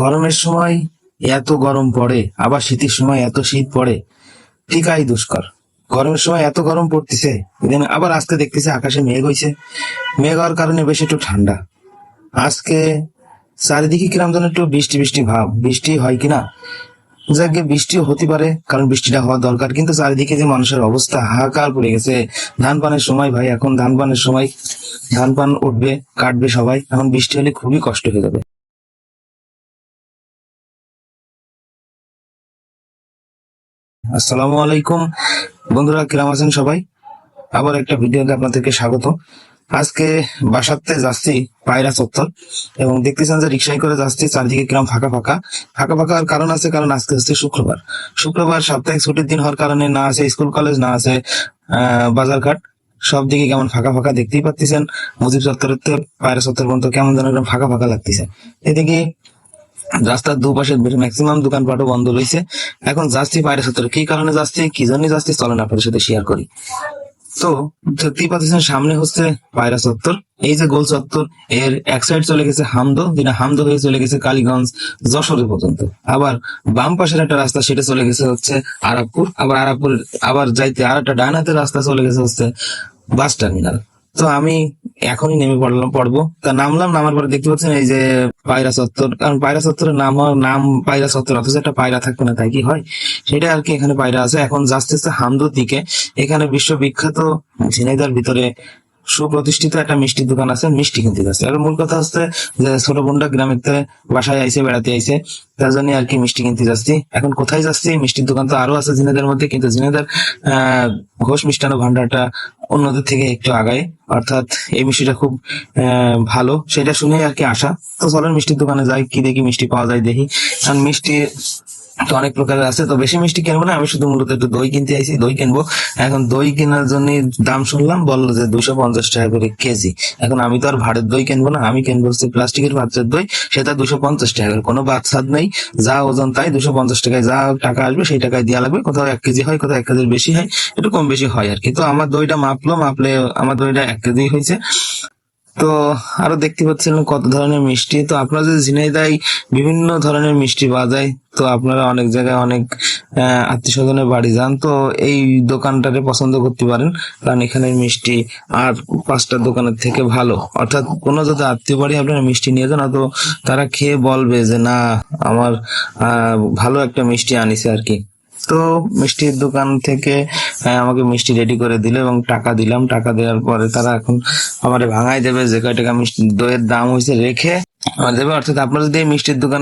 গরমের সময় এত গরম পড়ে, আবার শীতের সময় এত শীত পড়ে, টিকাই দুষ্কর। গরমের সময় এত গরম পড়তেছে, ইদানিং আবার আজকে দেখতেছে আকাশে মেঘ হইছে। মেঘ হওয়ার কারণে বেশ একটু ঠান্ডা। আজকে চারিদিকে কিরম যেন একটু বৃষ্টি বৃষ্টি ভাব, বৃষ্টি হয় কিনা। যাকে বৃষ্টিও হতে পারে, কারণ বৃষ্টিটা হওয়া দরকার, কিন্তু চারিদিকে যে মানুষের অবস্থা হাহাকার পড়ে গেছে। ধান পানের সময় ভাই, এখন ধান পানের সময়, ধান পান উঠবে, কাটবে সবাই, এখন বৃষ্টি হলে খুবই কষ্ট হয়ে যাবে। আসসালামু আলাইকুম বন্ধুরা, কিরাম আছেন সবাই? আবার একটা ভিডিওতে আপনাদেরকে স্বাগত। আজকে বাসাতে যাচ্ছি পায়রা চত্বর, এবং দেখতেছেন যে রিক্সায় করে যাচ্ছি, চারদিকে কিরম ফাঁকা ফাঁকা। ফাঁকা ফাঁকা আর কারণ আছে, কারণ আজকে হচ্ছে শুক্রবার। শুক্রবার সাপ্তাহিক ছুটির দিন হওয়ার কারণে না আছে স্কুল কলেজ, না আছে বাজারঘাট, সব দিকে কেমন ফাঁকা ফাঁকা দেখতেই পাচ্ছেন। মুজিব চত্বরের তো পায়রা চত্বর পর্যন্ত কেমন যেন একদম ফাঁকা ফাঁকা লাগতেছে। এদিকে রাস্তার দুপাশে ম্যাক্সিমাম দোকানপাটও বন্ধ রয়েছে। এখন যাচ্ছি পায়রা চত্বরে, কি কারণে যাচ্ছি, কি জন্য যাচ্ছি, চলেন আপনাদের সাথে শেয়ার করি। তো দেখতেই পাচ্ছেন সামনে হচ্ছে পায়রা চত্বর। এই যে গোল চত্বর, এর এক সাইড চলে গেছে হামদো, যেটা হামদো হয়ে চলে গেছে কালীগঞ্জ, যশোরে পর্যন্ত। আবার বাম পাশের একটা রাস্তা, সেটা চলে গেছে হচ্ছে আরাবপুর। আবার আরাবপুর আবার যাইতে আর একটা ডান হাতের রাস্তা চলে গেছে হচ্ছে বাস টার্মিনাল। তো আমি এখনই নেমে পড়বো। তা নামলাম, নামার পরে দেখতে পাচ্ছেন এই যে পায়রা চত্বর। কারণ পায়রা চত্বরের নাম পায়রা চত্বর, অথচ একটা পায়রা থাকবে না, তাই কি হয়? সেটা আর কি, এখানে পায়রা আছে। এখন যাচ্ছে হামদোর দিকে। এখানে বিশ্ববিখ্যাত ঝিনাইদহের ভিতরে সুপ্রতিষ্ঠিত একটা মিষ্টির দোকান আছে, মিষ্টি কিনতে যাচ্ছে। আর মূল কথা হচ্ছে যে ছোট বোনটা গ্রামের থেকে বাসায় আইসে, বেড়াতে আইসে, তার জন্য আর কি মিষ্টি কিনতে যাচ্ছি। এখন কোথায় যাচ্ছি, মিষ্টির দোকান তো আরো আছে ঝিনাইদহের মধ্যে, কিন্তু ঝিনাইদহের ঘোষ মিষ্টান্ন ভান্ডারটা অন্যদের থেকে একটু আগায়, অর্থাৎ এই মিষ্টিটা খুব ভালো, সেটা শুনে আর কি আসা। তো চলেন মিষ্টির দোকানে যাই, কি দেখি মিষ্টি পাওয়া যায় দেখি। কারণ মিষ্টি তো অনেক প্রকারের আছে, তো বেশি মিষ্টি কিনবো না, আমি শুধু মূলত একটু দই কিনতে আইছি, দই কিনবো। এখন দই কেনার জন্য দাম শুনলাম, বললো যে 250 টাকা করে কেজি। এখন আমি তো আর ভাড়ের দই কিনবো না, আমি কিনবো হচ্ছে প্লাস্টিকের পাত্রের দই, সেটা 250 টাকা করে, কোনো বাদ সাদ নেই, যা ওজন তাই। 250 টাকায় যা টাকা আসবে সেই টাকায় দেওয়া লাগবে। কোথাও 1 কেজি হয়, কোথাও 1 কেজির বেশি হয়, একটু কম বেশি হয় আর কি। তো আমার দইটা মাপলে আমার দইটা 1 কেজি হয়েছে। তো আরো দেখতে পাচ্ছেন কত ধরনের মিষ্টি। তো আপনারা যদি ঝিনাইদহে বিভিন্ন ধরনের মিষ্টি পাওয়া যায়, তো আপনারা অনেক জায়গায় অনেক আত্মীয় স্বজনের বাড়ি যান, তো এই দোকানটারে পছন্দ করতে পারেন, কারণ এখানের মিষ্টি আর 5টা দোকানের থেকে ভালো। অর্থাৎ কোনো যদি আত্মীয় বাড়ি আপনারা মিষ্টি নিয়ে যান, তো তারা খেয়ে বলবে যে না, আমার ভালো একটা মিষ্টি আনিছে আর কি। তো মিষ্টির দোকান থেকে আমাকে মিষ্টি রেডি করে দিল, এবং টাকা দিলাম। টাকা দেওয়ার পরে তারা এখন আমারে ভাঙাই দেবে, যে কয় টাকা মিষ্টি দইয়ের দাম হয়েছে রেখে আমার দেবে। অর্থাৎ আপনারা যদি এই মিষ্টির দোকান